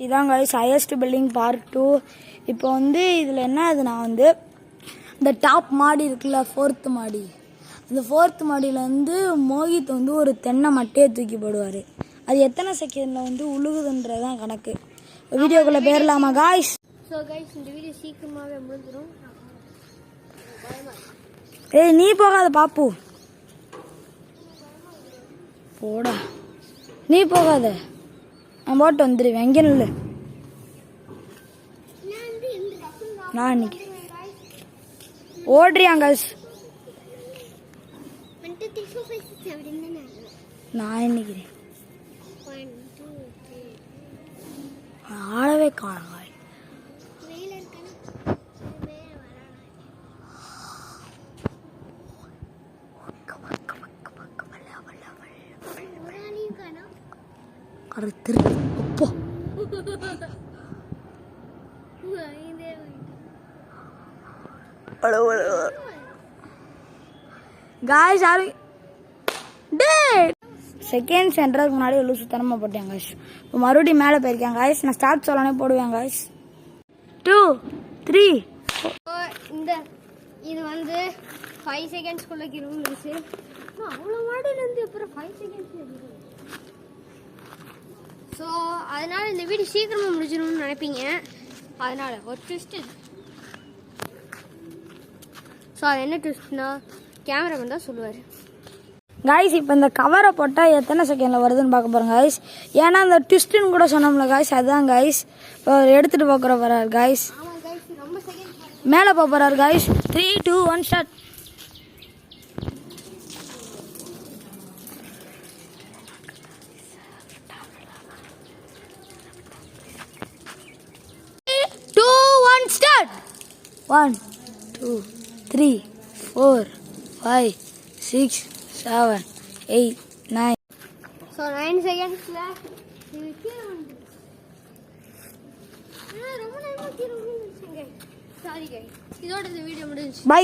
இதான் guys highest building part 2. இப்போ வந்து இதில் என்ன ஆகுதுன்னா வந்து இந்த டாப் மாடி இருக்குல்ல, 4th மாடி, அந்த 4th மாடியில் வந்து மோகித் வந்து ஒரு தென்னை மட்டையை தூக்கி போடுவார். அது எத்தனை செகண்டில் வந்து உழுகுதுன்றதான் கணக்கு. வீடியோக்குள்ளே போயிடலாமா காய்ஸ்? ஸோ கைஸ் இந்த வீடியோ சீக்கிரமாகவே முடிஞ்சிடும். ஏய் நீ போகாத பாப்பு, போடா நீ போகாத, நான் போட்டு வந்துடுவேன். எங்கே நில்லு, நான் இன்னைக்கு ஓடுறியாங்க. நான் நினைக்கிறேன் ஆளவே காணாங்க. அப்போ காய்ஸ் செகண்ட் சென்டருக்கு முன்னாடி எவ்வளோ சுத்தனமாக போட்டேன் காய்ஸ். இப்போ மறுபடியும் மேலே போயிருக்கேன் காய்ஸ். நான் ஸ்டார்ட் சொல்லனே போடுவேன் காய்ஸ். 2 3 இந்த இது வந்து 5 செகண்ட்ஸ்குள்ளே இருந்துச்சு. அவ்வளோ மாடியிலேருந்து அப்புறம் 5 செகண்ட்ஸ். ஸோ அதனால் இந்த வீடியோ சீக்கிரமாக முடிச்சிடணும்னு நினைப்பீங்க. அதனால் ஒரு ட்விஸ்ட். ஸோ அது என்ன ட்விஸ்ட்னா கேமராமேன் தான் சொல்லுவார். காய்ஸ் இப்போ இந்த கவரை போட்டால் எத்தனை செகண்டில் வருதுன்னு பார்க்க போகிறோம் காய்ஸ். ஏன்னா அந்த ட்விஸ்ட்டுன்னு கூட சொன்னோம்ல காய்ஸ், அதுதான் காய்ஸ். இப்போ எடுத்துகிட்டு போகிற போகிறார் காய்ஸ். மேலே போக போகிறார் காய்ஸ். 3 2 1 ஸ்டார்ட். Start. 1 2 3 4 5 6 7 8 9. So 9 செகண்ட்ஸ்ல ரொம்ப நேரமா கீழே விழுந்துருச்சுங்க. சாரி கைஸ், இதோட இந்த வீடியோ முடிஞ்சுச்சு. பை.